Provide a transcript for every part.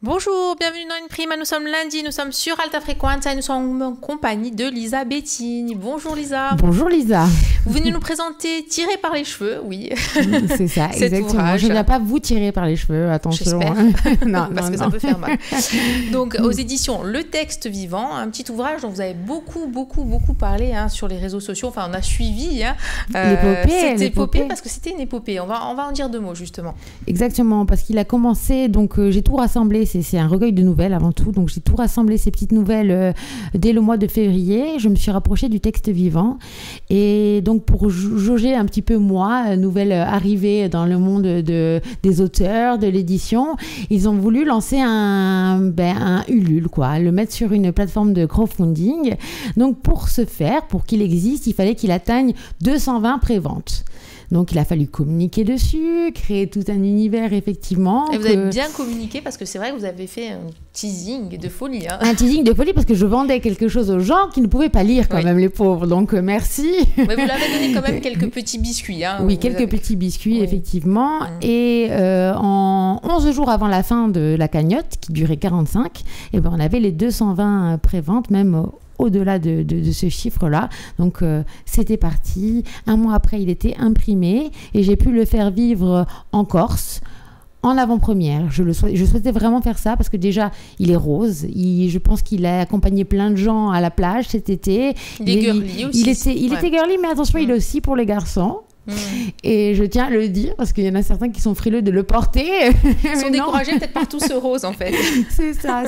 Bonjour, bienvenue dans Une Prima. Nous sommes lundi, nous sommes sur Alta Frequenza et nous sommes en compagnie de Lisa Bettini. Bonjour Lisa. Bonjour Lisa. Vous venez nous présenter Tiré par les cheveux, oui. C'est ça, exactement. Je ne viens pas vous tirer par les cheveux, attention. J'espère. Non, parce que ça peut faire mal. Donc aux éditions Le Texte Vivant, un petit ouvrage dont vous avez beaucoup parlé sur les réseaux sociaux. Enfin, on a suivi cette épopée parce que c'était une épopée. On va en dire deux mots justement. Exactement, parce qu'il a commencé, donc j'ai tout rassemblé. C'est un recueil de nouvelles avant tout, donc j'ai tout rassemblé ces petites nouvelles dès le mois de février. Je me suis rapprochée du Texte Vivant et donc pour jauger un petit peu moi, nouvelle arrivée dans le monde des auteurs, de l'édition, ils ont voulu lancer un Ulule, quoi, le mettre sur une plateforme de crowdfunding. Donc pour ce faire, pour qu'il existe, il fallait qu'il atteigne 220 préventes. Donc, il a fallu communiquer dessus, créer tout un univers, effectivement. Et vous avez bien communiqué parce que c'est vrai que vous avez fait un teasing de folie. Un teasing de folie parce que je vendais quelque chose aux gens qui ne pouvaient pas lire quand même, les pauvres. Donc, merci. Mais vous l'avez donné quand même quelques petits biscuits. Oui, quelques petits biscuits, effectivement. Et en 11 jours avant la fin de la cagnotte, qui durait 45, on avait les 220 préventes, même au-delà de ce chiffre-là. Donc, c'était parti. Un mois après, il était imprimé et j'ai pu le faire vivre en Corse, en avant-première. Je souhaitais vraiment faire ça parce que déjà, il est rose. Je pense qu'il a accompagné plein de gens à la plage cet été. Il est girly aussi. Il était girly, mais attention, il est aussi pour les garçons. Et je tiens à le dire parce qu'il y en a certains qui sont frileux de le porter. Ils sont découragés peut-être par tout ce rose en fait. C'est ça.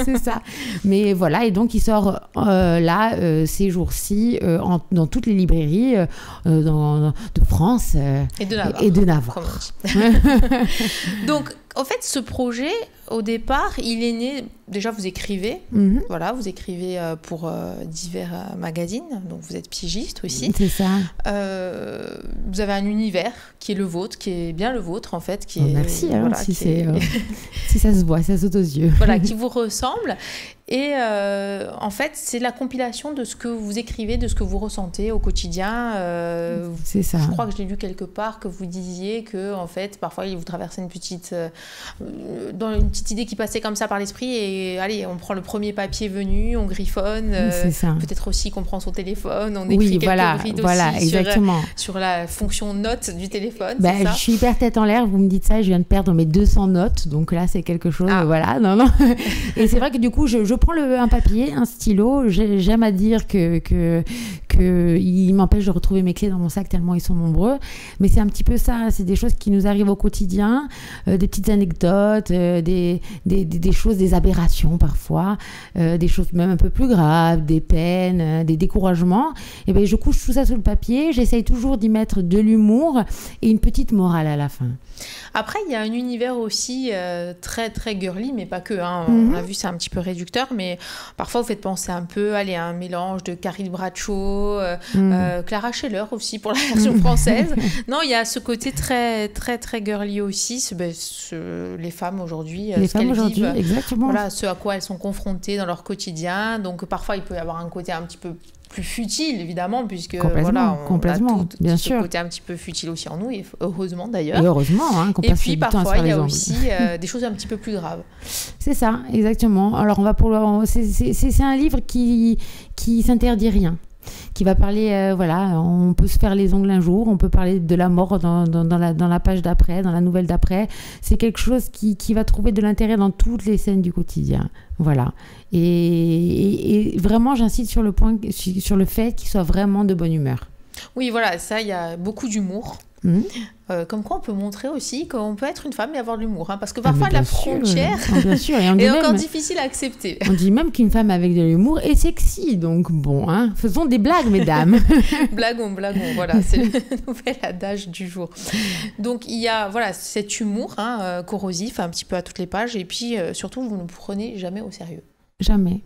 Mais voilà, et donc il sort ces jours-ci dans toutes les librairies de France et de Navarre. Donc, en fait, ce projet, au départ, il est né... Déjà, vous écrivez. Voilà, vous écrivez pour divers magazines. Donc, vous êtes pigiste aussi. C'est ça. Vous avez un univers qui est le vôtre, qui est bien le vôtre, en fait. Merci, si ça se voit, ça saute aux yeux. Voilà, qui vous ressemble. Et en fait, c'est la compilation de ce que vous écrivez, de ce que vous ressentez au quotidien. C'est ça. Je crois que je l'ai lu quelque part que vous disiez que, en fait, parfois, il vous traversait une petite idée qui passait comme ça par l'esprit. Et allez, on prend le premier papier venu, on griffonne. Peut-être aussi qu'on prend son téléphone, on écrit quelques brides aussi sur la fonction note du téléphone. Je suis hyper tête en l'air. Vous me dites ça, je viens de perdre mes 200 notes. Donc là, c'est quelque chose. Voilà, non. Et c'est vrai que du coup, je prends un papier, un stylo. J'aime à dire que il m'empêche de retrouver mes clés dans mon sac tellement ils sont nombreux. Mais c'est un petit peu ça. C'est des choses qui nous arrivent au quotidien, des petites anecdotes, des choses, des aberrations parfois, des choses même un peu plus graves, des peines, des découragements. Et je couche tout ça sur le papier. J'essaye toujours d'y mettre de l'humour et une petite morale à la fin. Après, il y a un univers aussi très, très girly, mais pas que. On a vu, c'est un petit peu réducteur, mais parfois, vous faites penser un peu à un mélange de Carrie Bradshaw, Clara Scheller aussi, pour la version française. Non, il y a ce côté très, très, très girly aussi. Les femmes aujourd'hui, ce qu'elles vivent, exactement. Voilà, ce à quoi elles sont confrontées dans leur quotidien. Donc, parfois, il peut y avoir un côté un petit peu plus futile, évidemment, puisque complètement, on a bien ce sûr. côté un petit peu futile aussi en nous, et heureusement d'ailleurs. Et heureusement, qu'on passe puis du temps à se parfois, faire il y a les aussi des choses un petit peu plus graves. C'est ça, exactement. Alors, c'est un livre qui s'interdit rien. Qui va parler, on peut se faire les ongles un jour, on peut parler de la mort dans la page d'après, dans la nouvelle d'après. C'est quelque chose qui va trouver de l'intérêt dans toutes les scènes du quotidien. Voilà. Et vraiment, j'insiste sur le fait qu'il soit vraiment de bonne humeur. Oui, voilà, ça, il y a beaucoup d'humour. Comme quoi on peut montrer aussi qu'on peut être une femme et avoir de l'humour, parce que parfois la frontière est encore difficile à accepter. On dit même qu'une femme avec de l'humour est sexy, donc faisons des blagues, mesdames. Blaguons, voilà, c'est le nouvel adage du jour. Donc il y a cet humour corrosif un petit peu à toutes les pages, et puis surtout vous ne prenez jamais au sérieux. Jamais.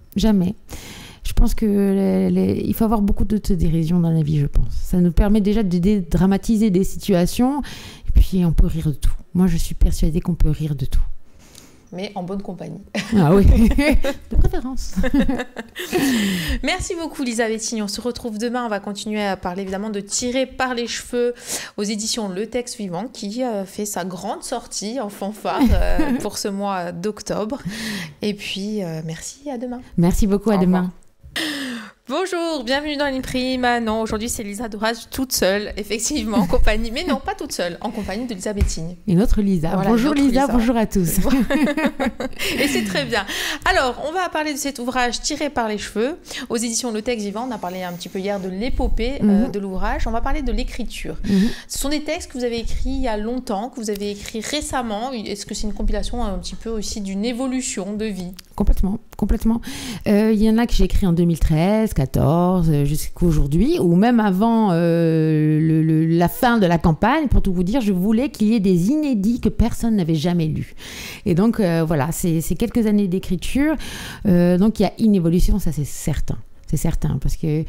Je pense qu'il faut avoir beaucoup d'autodérision dans la vie, je pense. Ça nous permet déjà de dédramatiser des situations, et puis on peut rire de tout. Moi, je suis persuadée qu'on peut rire de tout. mais en bonne compagnie. Ah oui, de préférence. Merci beaucoup Lisa Bettini. On se retrouve demain. On va continuer à parler évidemment de Tirer par les cheveux aux éditions Le Texte Vivant qui fait sa grande sortie en fanfare pour ce mois d'octobre. Et puis merci, à demain. Merci beaucoup, à demain. Bonjour, bienvenue dans l'Imprime. Non, aujourd'hui c'est Lisa Dourage toute seule, effectivement, en compagnie, mais non, pas toute seule, en compagnie de Lisa Bettini. Et notre Lisa. Voilà, bonjour Lisa, bonjour à tous. Et c'est très bien. Alors, on va parler de cet ouvrage Tiré par les cheveux aux éditions Le Texte Vivant. On a parlé un petit peu hier de l'épopée de l'ouvrage. On va parler de l'écriture. Ce sont des textes que vous avez écrits il y a longtemps, que vous avez écrits récemment. Est-ce que c'est une compilation un petit peu aussi d'une évolution de vie ? Complètement. Il y en a que j'ai écrit en 2013, 14, jusqu'à aujourd'hui, ou même avant la fin de la campagne. Pour tout vous dire, je voulais qu'il y ait des inédits que personne n'avait jamais lus. Et donc, voilà, c'est quelques années d'écriture. Donc, il y a une évolution, ça c'est certain. C'est certain, parce que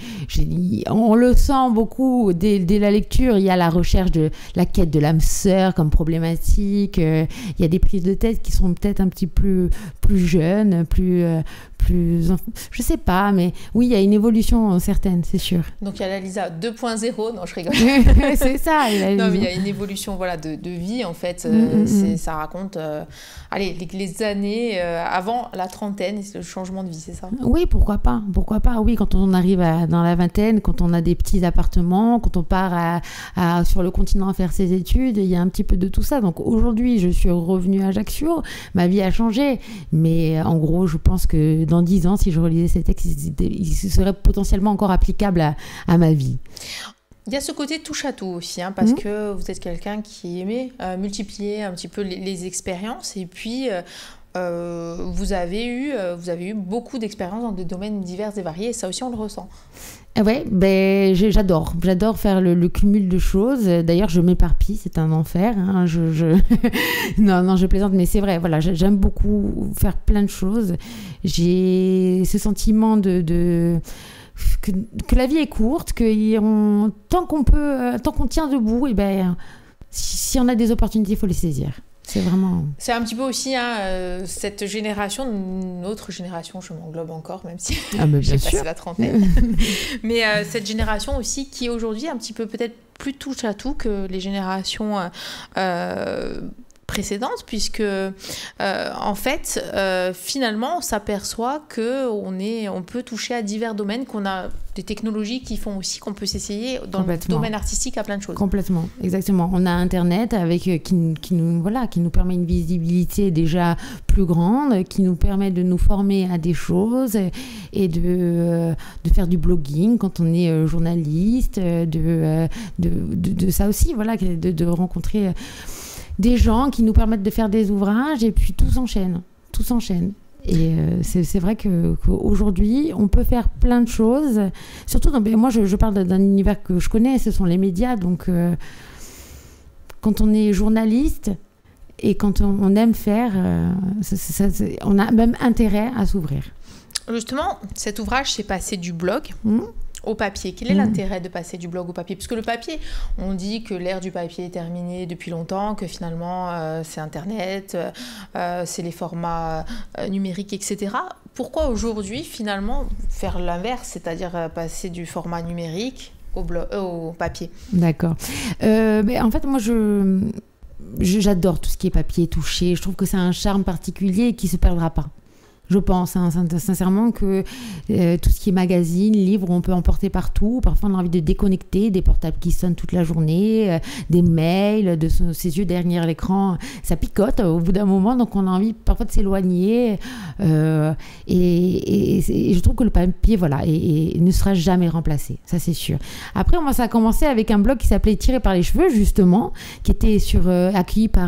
on le sent beaucoup dès la lecture. Il y a la recherche de la quête de l'âme sœur comme problématique. Il y a des prises de tête qui sont peut-être un petit peu plus jeunes, plus je sais pas, mais oui, il y a une évolution certaine, c'est sûr. Donc il y a la Lisa 2.0, non je rigole. C'est ça. Non mais il y a une évolution, voilà, de vie en fait. Ça raconte les années avant la trentaine, le changement de vie, c'est ça? Oui, pourquoi pas. Oui, quand on arrive dans la vingtaine, quand on a des petits appartements, quand on part sur le continent faire ses études, il y a un petit peu de tout ça. Donc aujourd'hui, je suis revenue à Ajaccio, ma vie a changé, mais en gros, je pense que dans 10 ans, si je relisais ces textes, ils seraient potentiellement encore applicables à ma vie. Il y a ce côté touche à tout aussi, parce que vous êtes quelqu'un qui aimait multiplier un petit peu les expériences, et puis vous avez eu beaucoup d'expériences dans des domaines divers et variés, et ça aussi on le ressent. Ouais, j'adore faire le cumul de choses. D'ailleurs, je m'éparpille, c'est un enfer. Non, je plaisante, mais c'est vrai. Voilà, j'aime beaucoup faire plein de choses. J'ai ce sentiment que la vie est courte, tant qu'on tient debout, si on a des opportunités, il faut les saisir. C'est un petit peu aussi cette génération, notre génération, je m'englobe encore, même si j'ai passé la trentaine. Mais cette génération aussi qui aujourd'hui est un petit peu peut-être plus touche à tout que les générations précédentes, puisque en fait, finalement, on s'aperçoit qu'on peut toucher à divers domaines, qu'on a des technologies qui font aussi qu'on peut s'essayer dans le domaine artistique à plein de choses. Complètement, exactement. On a Internet qui nous permet une visibilité déjà plus grande, qui nous permet de nous former à des choses et de faire du blogging quand on est journaliste, de ça aussi, voilà, de rencontrer des gens qui nous permettent de faire des ouvrages, et puis tout s'enchaîne. Et c'est vrai qu'aujourd'hui, on peut faire plein de choses. Surtout, moi, je parle d'un univers que je connais, ce sont les médias. Donc, quand on est journaliste et quand on aime faire, on a même intérêt à s'ouvrir. Justement, cet ouvrage s'est passé du blog au papier. Quel est l'intérêt de passer du blog au papier? Parce que le papier, on dit que l'ère du papier est terminée depuis longtemps, que finalement c'est Internet, c'est les formats numériques, etc. Pourquoi aujourd'hui, finalement, faire l'inverse, c'est-à-dire passer du format numérique au papier? D'accord. En fait, moi, j'adore tout ce qui est papier, touché. Je trouve que c'est un charme particulier qui ne se perdra pas. Je pense sincèrement que tout ce qui est magazine, livre, on peut emporter partout. Parfois, on a envie de déconnecter, des portables qui sonnent toute la journée, des mails, de ses yeux derrière l'écran. Ça picote au bout d'un moment, donc on a envie parfois de s'éloigner. Et je trouve que le papier, voilà, et ne sera jamais remplacé, ça c'est sûr. Après, moi, ça a commencé avec un blog qui s'appelait Tiré par les cheveux, justement, qui était accueilli par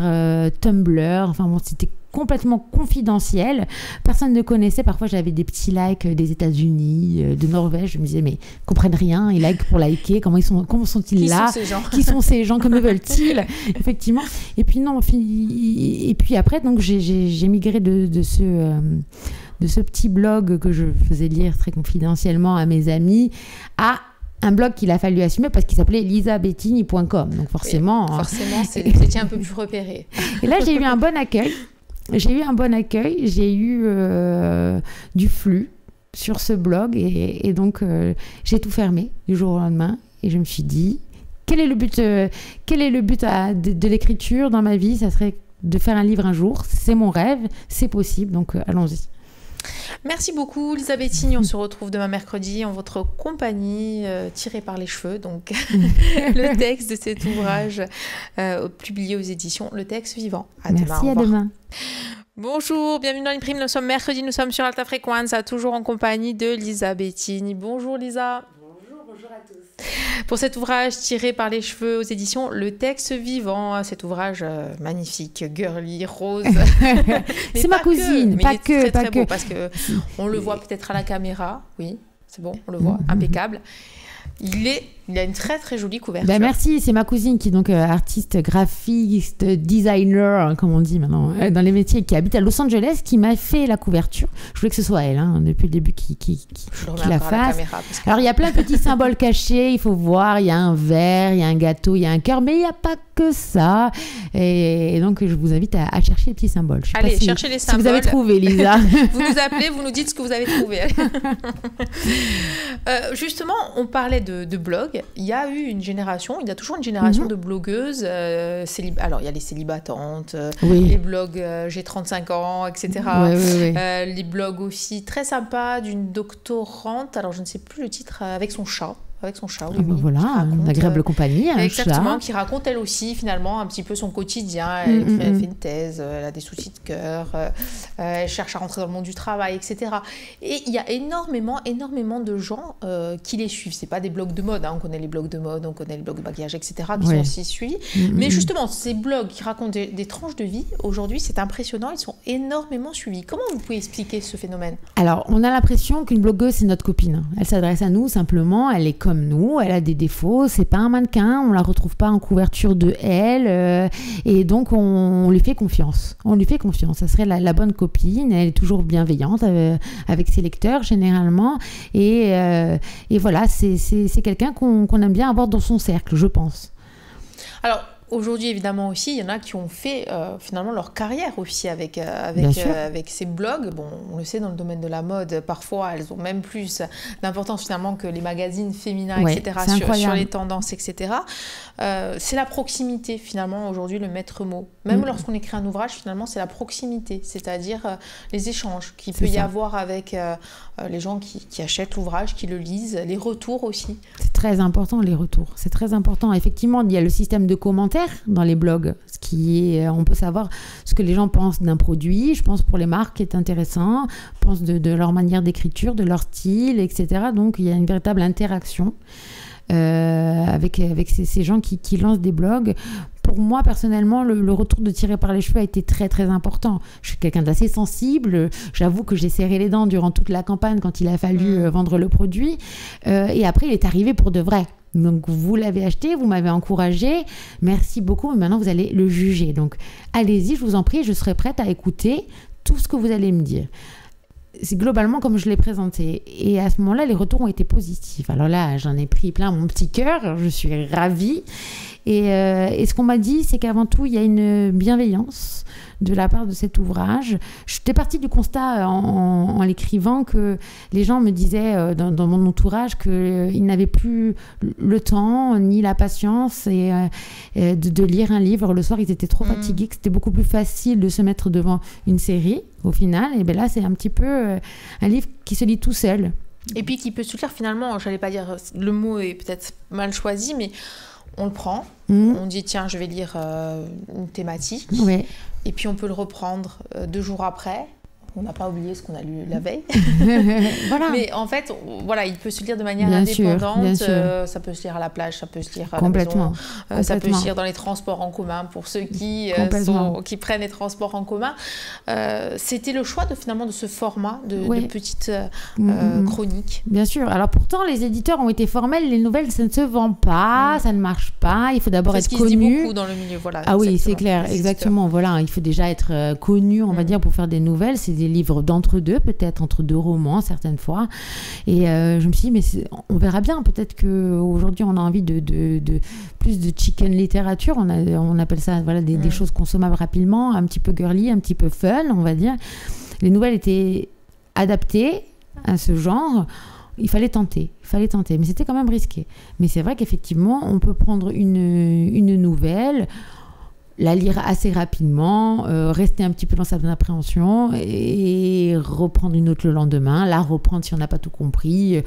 Tumblr. Enfin bon, c'était complètement confidentiel, personne ne connaissait. Parfois j'avais des petits likes des États-Unis, de Norvège, je me disais mais ils comprennent rien, ils likent pour liker, comment sont-ils là, qui sont ces gens, comment veulent-ils, effectivement. Et puis non, et puis après donc j'ai migré de ce petit blog que je faisais lire très confidentiellement à mes amis à un blog qu'il a fallu assumer parce qu'il s'appelait lisabettini.com. Donc forcément... Oui, forcément, c'était un peu plus repéré. Et là, j'ai eu un bon accueil. j'ai eu un bon accueil, j'ai eu du flux sur ce blog et donc j'ai tout fermé du jour au lendemain et je me suis dit quel est le but de l'écriture dans ma vie? Ça serait de faire un livre un jour, c'est mon rêve, c'est possible, donc allons-y. Merci beaucoup Lisa Bettini, on se retrouve demain mercredi en votre compagnie, tiré par les cheveux, donc le texte de cet ouvrage publié aux éditions Le Texte Vivant. Merci, à demain. Bonjour, bienvenue dans l'Imprime, nous sommes mercredi, nous sommes sur Alta Frequenza, toujours en compagnie de Lisa Bettini. Bonjour Lisa. Bonjour à tous. Pour cet ouvrage tiré par les cheveux aux éditions Le Texte Vivant, cet ouvrage magnifique, girly, rose. C'est ma cousine, pas que. Très beau parce qu'on le voit peut-être à la caméra. Oui, c'est bon, on le voit, impeccable. Il a une très très jolie couverture. Ben merci, c'est ma cousine qui est donc artiste, graphiste, designer, comme on dit maintenant, dans les métiers, qui habite à Los Angeles, qui m'a fait la couverture. Je voulais que ce soit elle, depuis le début, qui la fasse. Alors il y a plein de petits symboles cachés, il faut voir, il y a un verre, il y a un gâteau, il y a un cœur, mais il n'y a pas que ça. Et donc je vous invite à chercher les petits symboles. Allez, cherchez les symboles. Si vous avez trouvé, Lisa. Vous nous appelez, vous nous dites ce que vous avez trouvé. Justement, on parlait de blog. Il y a eu une génération, il y a toujours une génération de blogueuses. Alors, il y a les célibatantes, les blogs j'ai 35 ans, etc. Les blogs aussi très sympas d'une doctorante, alors je ne sais plus le titre, avec son chat. Voilà, une agréable compagnie. Exactement, qui raconte elle aussi finalement un petit peu son quotidien. Elle fait une thèse, elle a des soucis de cœur, elle cherche à rentrer dans le monde du travail, etc. Et il y a énormément de gens qui les suivent. C'est pas des blogs de mode, on connaît les blogs de mode, on connaît les blogs de maquillage, etc. qui sont aussi suivis. Mais justement, ces blogs qui racontent des tranches de vie, aujourd'hui c'est impressionnant, ils sont énormément suivis. Comment vous pouvez expliquer ce phénomène? Alors, on a l'impression qu'une blogueuse c'est notre copine. Elle s'adresse à nous simplement, elle est comme nous, elle a des défauts, c'est pas un mannequin, on la retrouve pas en couverture de Elle, et donc on lui fait confiance. Ça serait la bonne copine, elle est toujours bienveillante avec ses lecteurs généralement, et voilà, c'est quelqu'un qu'on aime bien avoir dans son cercle, je pense. Alors, aujourd'hui, évidemment aussi, il y en a qui ont fait finalement leur carrière aussi avec ces blogs. Bon, on le sait, dans le domaine de la mode, parfois, elles ont même plus d'importance finalement que les magazines féminins, etc., sur les tendances, etc. C'est la proximité, finalement, aujourd'hui, le maître mot. Même lorsqu'on écrit un ouvrage, finalement, c'est la proximité, c'est-à-dire les échanges qu'il peut y avoir avec les gens qui achètent l'ouvrage, qui le lisent, les retours aussi. C'est très important, les retours. C'est très important. Effectivement, il y a le système de commentaires dans les blogs, ce qui est, on peut savoir ce que les gens pensent d'un produit. Je pense pour les marques qui est intéressant, pensent de leur manière d'écriture, de leur style, etc. Donc il y a une véritable interaction avec ces gens qui lancent des blogs. Pour moi, personnellement, le retour de Tiré par les cheveux a été très, très important. Je suis quelqu'un d'assez sensible. J'avoue que j'ai serré les dents durant toute la campagne quand il a fallu vendre le produit. Et après, il est arrivé pour de vrai. Donc, vous l'avez acheté, vous m'avez encouragé. Merci beaucoup, mais maintenant, vous allez le juger. Donc, allez-y, je vous en prie, je serai prête à écouter tout ce que vous allez me dire. C'est globalement comme je l'ai présenté. Et à ce moment-là, les retours ont été positifs. Alors là, j'en ai pris plein mon petit cœur. Je suis ravie. Et ce qu'on m'a dit, c'est qu'avant tout, il y a une bienveillance de la part de cet ouvrage. J'étais partie du constat en l'écrivant que les gens me disaient dans mon entourage qu'ils n'avaient plus le temps ni la patience de lire un livre. Le soir, ils étaient trop fatigués, que c'était beaucoup plus facile de se mettre devant une série au final. Et bien là, c'est un petit peu un livre qui se lit tout seul. Et puis qui peut se lire finalement, j'allais pas dire, le mot est peut-être mal choisi, mais on le prend, on dit tiens, je vais lire une thématique, et puis on peut le reprendre 2 jours après. On n'a pas oublié ce qu'on a lu la veille. Voilà. Mais en fait, voilà, il peut se lire de manière indépendante. Bien sûr. Ça peut se lire à la plage, ça peut se lire à Complètement. la maison. Ça peut se lire dans les transports en commun pour ceux qui prennent les transports en commun. C'était le choix finalement de ce format de petite chronique. Bien sûr. Alors pourtant, les éditeurs ont été formels. Les nouvelles, ça ne se vend pas, ça ne marche pas. Il faut d'abord être connu. C'est ce qui se dit beaucoup dans le milieu. Voilà, oui, c'est clair. Exactement. Voilà, il faut déjà être connu, on va dire, pour faire des nouvelles. C'est des livres d'entre-deux, peut-être entre deux romans certaines fois. Et je me suis dit, mais on verra bien. Peut-être qu'aujourd'hui, on a envie de plus de chicken littérature. On appelle ça des choses consommables rapidement, un petit peu girly, un petit peu fun, on va dire. Les nouvelles étaient adaptées à ce genre. Il fallait tenter, mais c'était quand même risqué. Mais c'est vrai qu'effectivement, on peut prendre une nouvelle, la lire assez rapidement, rester un petit peu dans sa appréhension et reprendre une autre le lendemain, la reprendre si on n'a pas tout compris,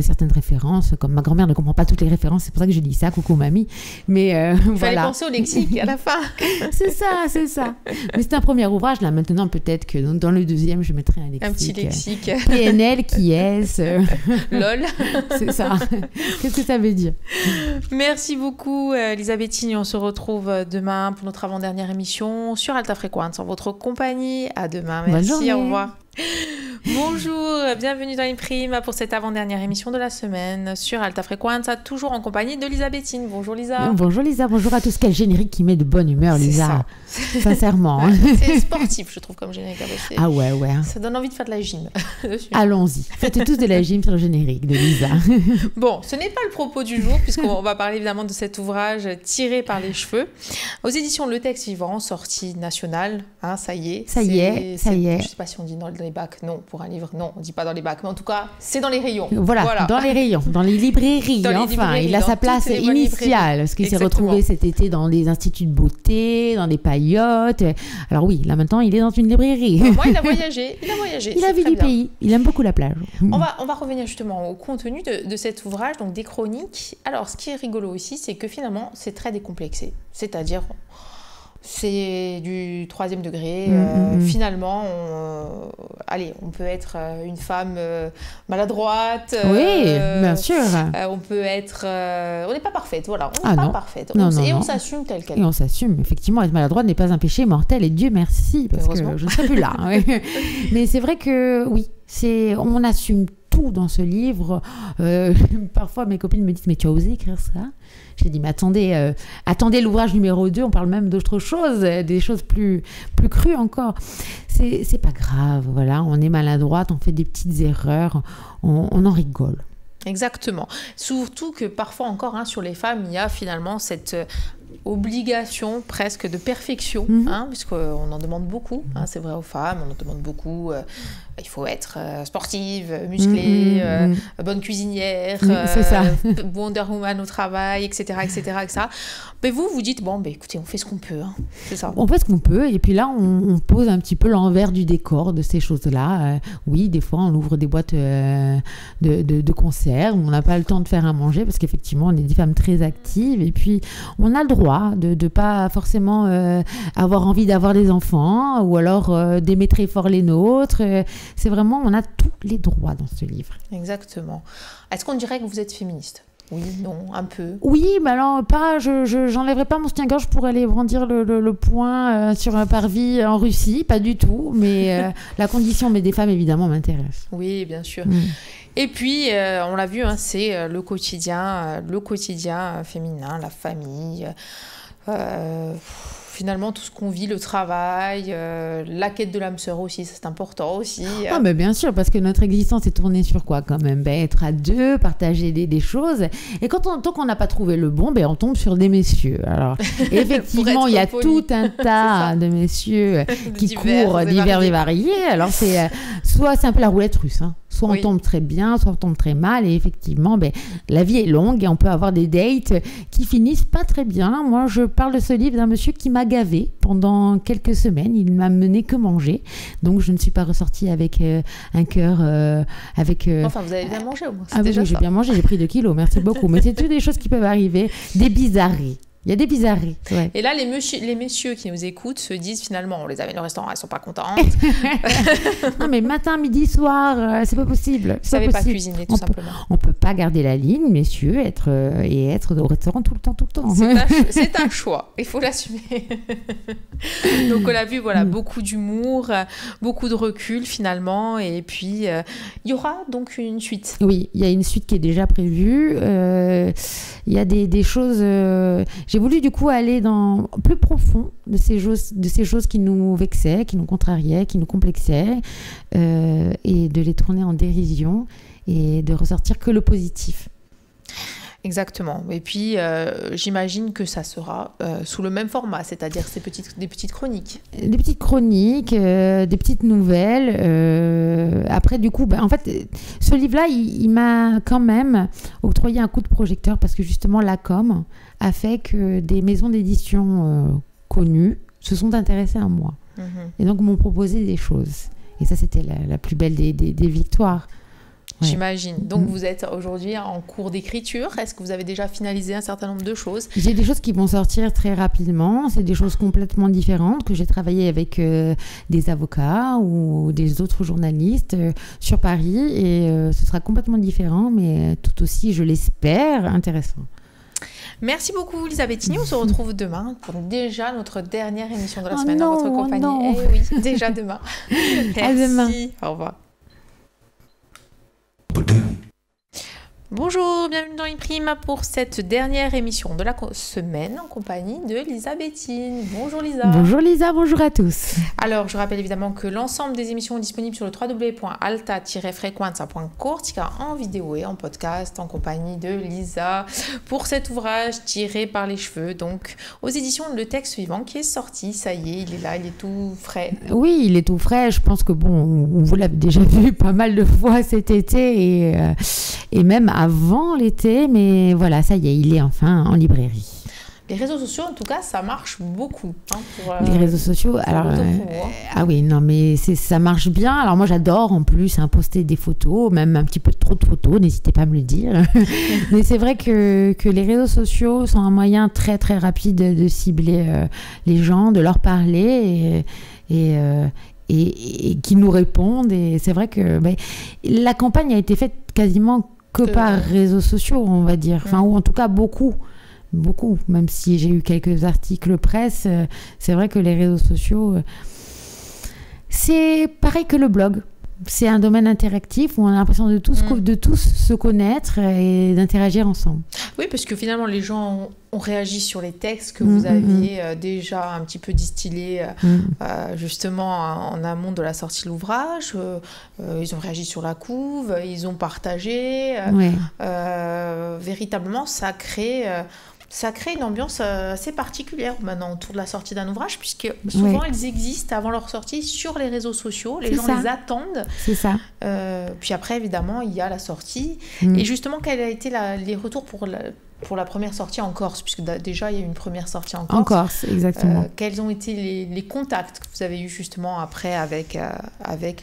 certaines références, comme ma grand-mère ne comprend pas toutes les références, c'est pour ça que je dis ça, coucou mamie. Mais il fallait penser au lexique à la fin. C'est ça. Mais c'est un premier ouvrage, là maintenant peut-être que dans le deuxième je mettrai un lexique. Un petit lexique. PNL, qui est-ce LOL. C'est ça. Qu'est-ce que ça veut dire? Merci beaucoup Elisabethine, on se retrouve demain pour notre avant-dernière émission sur Alta Frequenza en votre compagnie. À demain. Merci, au revoir. Bonjour, bienvenue dans l'Imprime pour cette avant-dernière émission de la semaine sur Alta Frequenza, toujours en compagnie de Elisabethine. Bonjour Lisa. Bonjour Lisa, bonjour à tous. Quel générique qui met de bonne humeur, Lisa. Sincèrement. C'est sportif, je trouve, comme générique. Ah ouais. Ça donne envie de faire de la gym. Allons-y, faites tous de la gym sur le générique de Lisa. Bon, ce n'est pas le propos du jour, puisqu'on va parler évidemment de cet ouvrage tiré par les cheveux. Aux éditions Le Texte Vivant, sortie nationale. Hein, ça y est. Ça y est. Je ne sais pas si on dit dans les bacs, non. Pour un livre, non, on ne dit pas dans les bacs, mais en tout cas, c'est dans les rayons. Voilà. Dans les rayons, dans les librairies. Il a sa place initiale, parce qu'il s'est retrouvé cet été dans des instituts de beauté, dans des paillotes. Alors oui, là maintenant, il est dans une librairie. Moi, il a voyagé. Il a vu du pays. Il aime beaucoup la plage. On va revenir justement au contenu de cet ouvrage, donc des chroniques. Alors, ce qui est rigolo aussi, c'est que finalement, c'est très décomplexé. C'est-à-dire... c'est du 3e degré. Finalement, on peut être une femme maladroite. Oui, bien sûr. On peut être... on n'est pas parfaite, voilà. On n'est pas parfaite. On s'assume tel quel. Et on s'assume. Effectivement, être maladroite n'est pas un péché mortel. Et Dieu merci, parce que je ne serais plus là. Mais c'est vrai que, oui, on assume tout dans ce livre. Parfois, mes copines me disent « Mais tu as osé écrire ça ?» J'ai dit, mais attendez l'ouvrage numéro 2, on parle même d'autres choses, des choses plus crues encore. C'est pas grave, voilà, on est maladroite, on fait des petites erreurs, on en rigole. Exactement. Surtout que parfois encore, sur les femmes, il y a finalement cette obligation presque de perfection, puisqu'on en demande beaucoup, c'est vrai aux femmes, on en demande beaucoup. Il faut être sportive, musclée, bonne cuisinière, c'est ça. Wonder Woman au travail, etc. Mais vous dites, écoutez, on fait ce qu'on peut. C'est ça. On fait ce qu'on peut, et puis là, on pose un petit peu l'envers du décor de ces choses-là. Oui, des fois, on ouvre des boîtes de conserve, on n'a pas le temps de faire à manger, parce qu'effectivement, on est des femmes très actives, et puis on a le droit de ne pas forcément avoir envie d'avoir des enfants, ou alors d'aimer très fort les nôtres. C'est vraiment, on a tous les droits dans ce livre. Exactement. Est-ce qu'on dirait que vous êtes féministe ? Oui, non, un peu. Oui, mais alors j'enlèverai pas mon soutien-gorge pour aller brandir le poing sur un parvis en Russie, pas du tout. Mais la condition des femmes, évidemment, m'intéresse. Oui, bien sûr. Et puis, on l'a vu, c'est le quotidien féminin, la famille. Finalement, tout ce qu'on vit, le travail, la quête de l'âme sœur aussi, c'est important aussi. Ah, mais bien sûr, parce que notre existence est tournée sur quoi quand même ? Être à deux, partager des choses. Et tant qu'on n'a pas trouvé le bon, on tombe sur des messieurs. Alors, effectivement, il y a tout un tas de messieurs qui courent divers et variés. Alors, soit c'est un peu la roulette russe, Soit on tombe très bien, soit on tombe très mal. Et effectivement, la vie est longue et on peut avoir des dates qui finissent pas très bien. Moi, je parle de ce livre d'un monsieur qui m'a gavé pendant quelques semaines. Il m'a mené que manger. Donc, je ne suis pas ressortie avec un cœur... Enfin, vous avez bien mangé au moins. Oui, j'ai bien mangé, j'ai pris 2 kilos. Merci beaucoup. Mais c'est toutes des choses qui peuvent arriver. Des bizarreries. Il y a des bizarreries. Ouais. Et là, les messieurs qui nous écoutent se disent finalement, on les amène au restaurant, elles sont pas contentes. Non, mais matin, midi, soir, c'est pas possible. Vous savez pas cuisiner, tout simplement. On peut pas garder la ligne, messieurs, être au restaurant tout le temps. C'est un choix. Il faut l'assumer. Donc, on l'a vu, beaucoup d'humour, beaucoup de recul finalement. Et puis, il y aura donc une suite. Oui, il y a une suite qui est déjà prévue. Il y a des choses... j'ai voulu du coup aller dans plus profond de ces choses qui nous vexaient, qui nous contrariaient, qui nous complexaient, et de les tourner en dérision et de ressortir que le positif. Exactement. Et puis, j'imagine que ça sera sous le même format, c'est-à-dire des petites chroniques. Des petites chroniques, des petites nouvelles. Après, du coup, en fait, ce livre-là, il m'a quand même octroyé un coup de projecteur parce que justement, la com a fait que des maisons d'édition connues se sont intéressées à moi. Et donc, m'ont proposé des choses. Et ça, c'était la plus belle des victoires. Ouais. J'imagine. Donc, vous êtes aujourd'hui en cours d'écriture. Est-ce que vous avez déjà finalisé un certain nombre de choses ? J'ai des choses qui vont sortir très rapidement. C'est des choses complètement différentes que j'ai travaillé avec des avocats ou des autres journalistes sur Paris. Et ce sera complètement différent, mais tout aussi, je l'espère, intéressant. Merci beaucoup, Lisa Bettini. On se retrouve demain pour déjà notre dernière émission de la semaine dans votre compagnie. Non. Eh oui, déjà demain. Merci. À demain. Au revoir. Bonjour, bienvenue dans Imprime pour cette dernière émission de la semaine en compagnie de Lisa Bettini. Bonjour Lisa. Bonjour Lisa, bonjour à tous. Alors, je rappelle évidemment que l'ensemble des émissions est disponible sur le www.alta-frequenza.co, en vidéo et en podcast en compagnie de Lisa pour cet ouvrage tiré par les cheveux, donc aux éditions Le Texte Vivant qui est sorti. Ça y est, il est là, il est tout frais. Oui, il est tout frais. Je pense que vous l'avez déjà vu pas mal de fois cet été et même avant l'été, mais voilà, ça y est, il est enfin en librairie. Les réseaux sociaux, en tout cas, ça marche beaucoup. Les réseaux sociaux, alors... ah oui, non, mais ça marche bien. Alors moi, j'adore en plus poster des photos, même un petit peu trop de photos, n'hésitez pas à me le dire. Mais c'est vrai que les réseaux sociaux sont un moyen très, très rapide de cibler les gens, de leur parler et qui nous répondent. Et c'est vrai que la campagne a été faite quasiment que par réseaux sociaux, on va dire. Enfin, ou en tout cas, beaucoup, même si j'ai eu quelques articles presse, c'est vrai que les réseaux sociaux, c'est pareil que le blog. C'est un domaine interactif où on a l'impression de tous se connaître et d'interagir ensemble. Oui, parce que finalement, les gens ont réagi sur les textes que vous aviez déjà un petit peu distillés justement en amont de la sortie de l'ouvrage. Ils ont réagi sur la couve, ils ont partagé. Véritablement, ça crée une ambiance assez particulière maintenant autour de la sortie d'un ouvrage, puisque souvent ils existent avant leur sortie sur les réseaux sociaux, les gens les attendent. C'est ça. Puis après, évidemment, il y a la sortie. Et justement, quels ont été les retours pour la première sortie en Corse, puisque déjà il y a eu une première sortie en Corse. En Corse, exactement. Quels ont été les contacts que vous avez eus justement après avec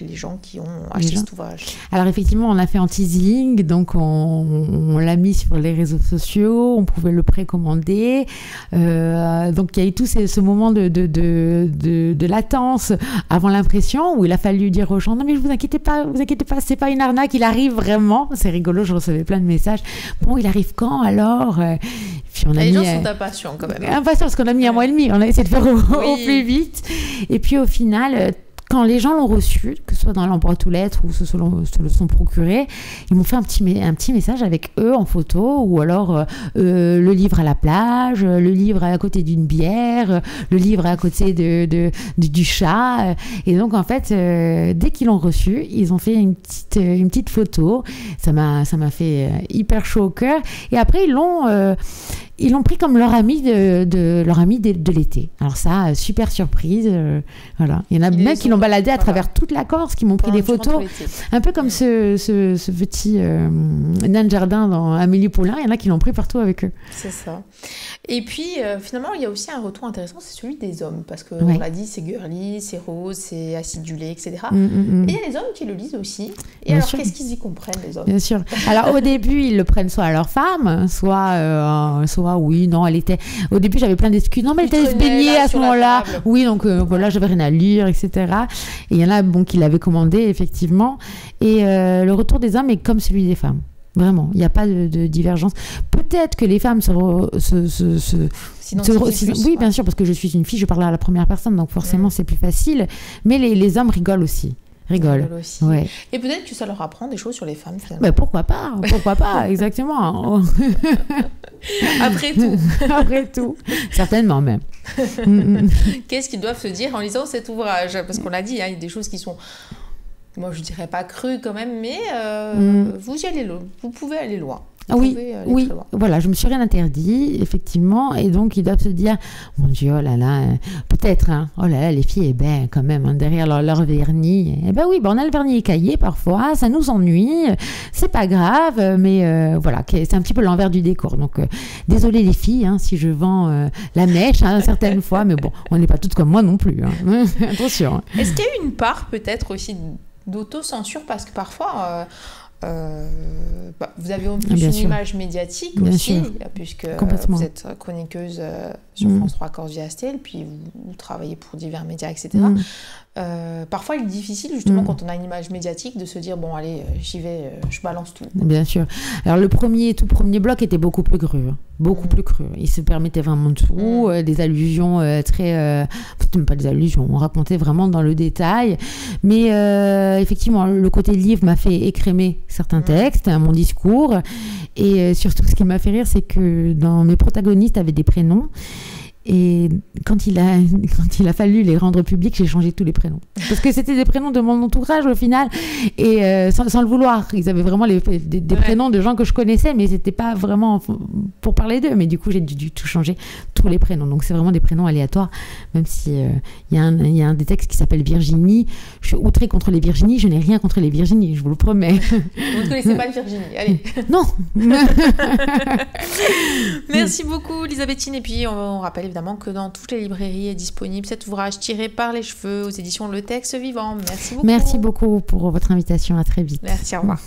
les gens qui ont acheté cet ouvrage ? Alors effectivement, on l'a fait en teasing, donc on l'a mis sur les réseaux sociaux, on pouvait le précommander. Donc il y a eu tout ce moment de latence avant l'impression, où il a fallu dire aux gens, non mais vous inquiétez pas, c'est pas une arnaque, il arrive vraiment. C'est rigolo, je recevais plein de messages. Bon, il arrive quand alors ? Puis les gens sont impatients quand même. Impatients parce qu'on a mis un mois et demi, on a essayé de faire au plus vite. Et puis au final, quand les gens l'ont reçu, que ce soit dans l'emboîte aux lettres ou se le sont procurés, ils m'ont fait un petit message avec eux en photo, ou alors le livre à la plage, le livre à côté d'une bière, le livre à côté du chat. Et donc en fait, dès qu'ils l'ont reçu, ils ont fait une petite photo. Ça m'a fait hyper chaud au cœur. Et après, ils l'ont pris comme leur ami de l'été. Alors ça, super surprise. Voilà. Il y en a même qui l'ont baladé à travers toute la Corse, qui m'ont pris des photos. Un peu comme ce petit nain de jardin dans Amélie Poulain. Il y en a qui l'ont pris partout avec eux. C'est ça. Et puis, finalement, il y a aussi un retour intéressant, c'est celui des hommes. Parce qu'on l'a dit, c'est girly, c'est rose, c'est acidulé, etc. Et il y a les hommes qui le lisent aussi. Et bien alors, sûr. Qu'est-ce qu'ils y comprennent, les hommes ? Bien sûr. Alors, au début, ils le prennent soit à leur femme, soit oui, non, elle était... Au début, j'avais plein d'excuses. Non, mais elle était allée se baigner à ce moment-là. Oui, donc voilà, j'avais rien à lire, etc. Et il y en a qui l'avaient commandé, effectivement. Et le retour des hommes est comme celui des femmes. Vraiment, il n'y a pas de divergence. Peut-être que les femmes oui, bien sûr, parce que je suis une fille, je parle à la première personne, donc forcément, c'est plus facile. Mais les hommes rigolent aussi. rigolent. Aussi. Ouais. Et peut-être que ça leur apprend des choses sur les femmes, finalement. Ben, pourquoi pas, exactement. Après tout. Après tout, certainement même. Qu'est-ce qu'ils doivent se dire en lisant cet ouvrage? Parce qu'on l'a dit, il y a des choses qui sont, moi je dirais pas crues quand même, mais vous pouvez aller loin. Oui, voilà, je me suis rien interdit, effectivement, et donc ils doivent se dire, mon Dieu, oh là là, peut-être, hein, oh là là, les filles, eh ben, quand même, hein, derrière leur vernis, eh ben oui, ben, on a le vernis écaillé parfois, ça nous ennuie, c'est pas grave, mais voilà, c'est un petit peu l'envers du décor. Donc, désolé les filles, hein, si je vends la mèche, hein, certaines fois, mais bon, on n'est pas toutes comme moi non plus, hein. Attention. Hein. Est-ce qu'il y a une part peut-être aussi d'autocensure, parce que parfois... vous avez en plus une image médiatique aussi, puisque vous êtes chroniqueuse sur France 3 Corse via Astel, puis vous travaillez pour divers médias, etc. Parfois, il est difficile, justement, quand on a une image médiatique, de se dire, bon, allez, j'y vais, je balance tout. Bien sûr. Alors, tout premier bloc était beaucoup plus cru. Beaucoup plus cru. Il se permettait vraiment tout, des allusions très... même pas des allusions, on racontait vraiment dans le détail. Mais effectivement, le côté livre m'a fait écrémer certains textes, mon discours. Et surtout, ce qui m'a fait rire, c'est que dans mes protagonistes avaient des prénoms. Et quand il a fallu les rendre publics, j'ai changé tous les prénoms. Parce que c'était des prénoms de mon entourage au final. Et sans le vouloir. Ils avaient vraiment des prénoms de gens que je connaissais, mais c'était pas vraiment pour parler d'eux. Mais du coup, j'ai dû tout changer, tous les prénoms. Donc c'est vraiment des prénoms aléatoires. Même si y a un des textes qui s'appelle Virginie. Je suis outrée contre les Virginies. Je n'ai rien contre les Virginies, je vous le promets. Vous ne connaissez pas le Virginie, allez. Non. Merci beaucoup, Elisabethine. Et puis, on rappelle évidemment que dans toutes les librairies est disponible cet ouvrage tiré par les cheveux aux éditions Le Texte Vivant. Merci beaucoup. Merci beaucoup pour votre invitation. À très vite. Merci, au revoir.